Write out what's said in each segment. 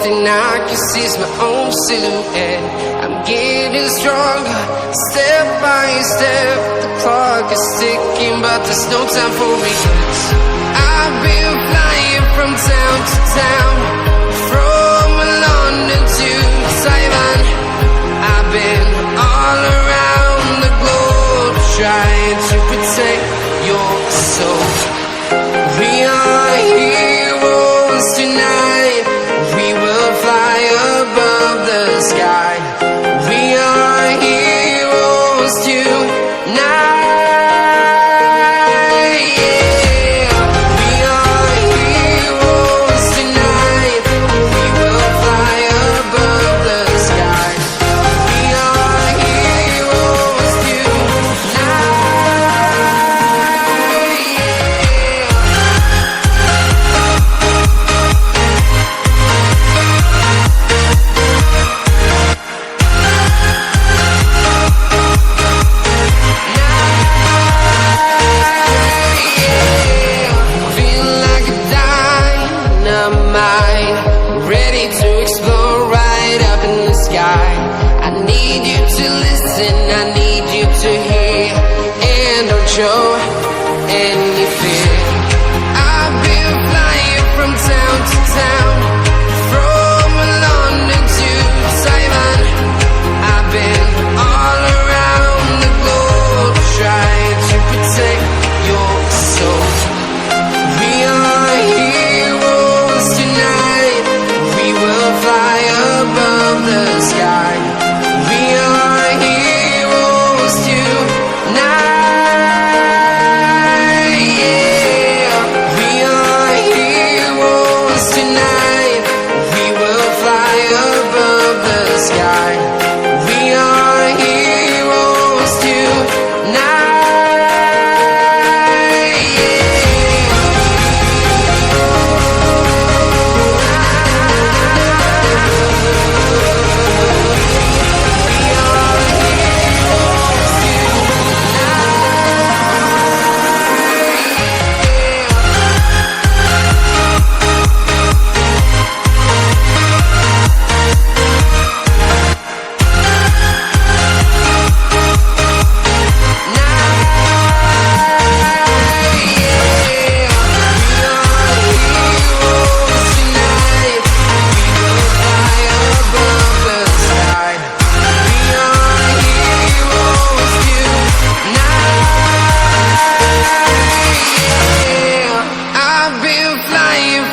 thing I can see is my own silhouette. I'm getting stronger, step by step. The clock is ticking, but there's no time for regrets. I've been flying from town to town, from London to Taiwan. I've been all around the globe, trying to protect your soul. We are heroes tonight. We will fly above the sky. We are heroes tonight. Yeah. We are heroes tonight. We will fly above the sky. We are heroes tonight. Ready to explore right up in the sky. I need you to listen, I need you to hear, and don't show any fear. I've been flying from town to town, from London to Taiwan. I've been all around the globe, trying to protect your soul. We are heroes tonight. We will fly above the sky. We are heroes tonight. Yeah. We are heroes tonight. We will fly above the sky. We are heroes tonight.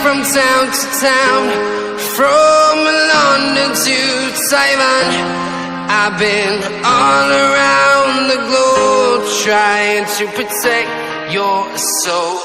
From town to town, from London to Taiwan. I've been all around the globe, trying to protect your soul.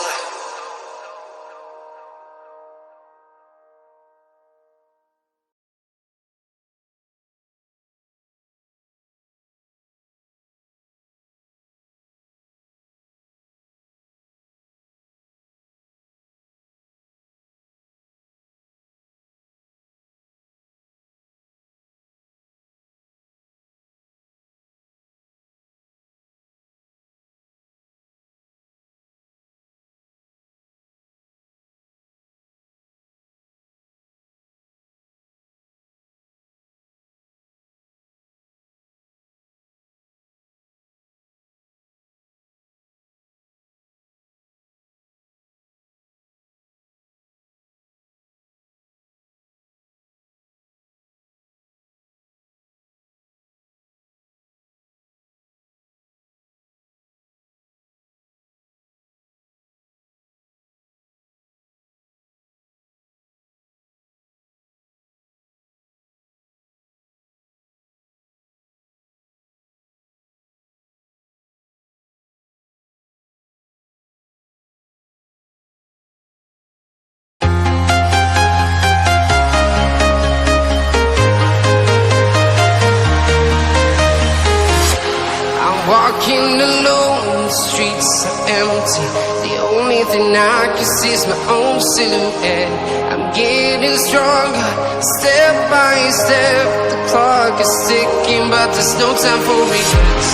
Walking alone, the streets are empty. The only thing I can see is my own silhouette. I'm getting stronger, step by step. The clock is ticking, but there's no time for regrets.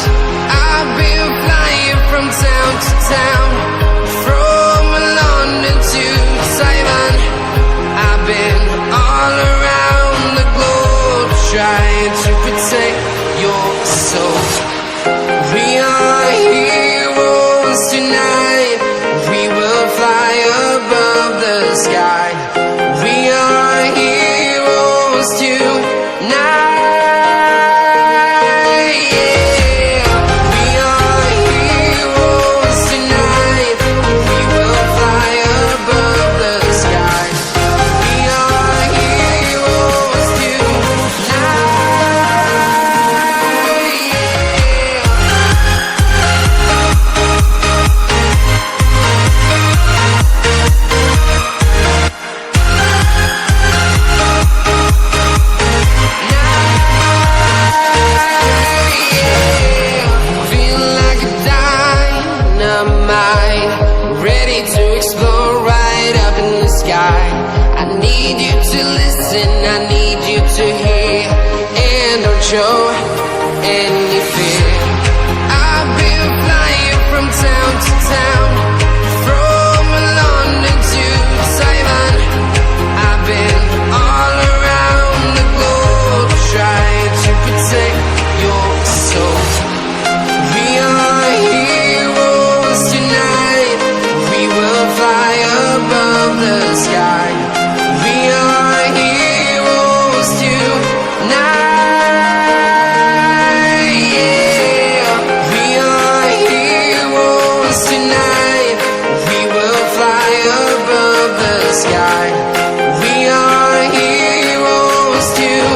I've been flying from town to town, from London to Taiwan. I've been all around trying to protect your soul. We are heroes tonight. We will fly above the sky. We are heroes tonight. I need you to listen, I need you to hear, and don't show any fear. I've been flying from town to town, from London to Taiwan. I've been all around the globe, trying to protect your soul. We are heroes tonight. We will fly above the sky. We are heroes tonight. Yeah. We are heroes tonight. We will fly above the sky. We are heroes tonight.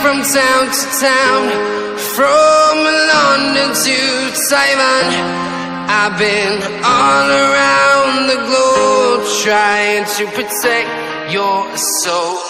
From town to town, from London to Taiwan. I've been all around the globe, trying to protect your soul.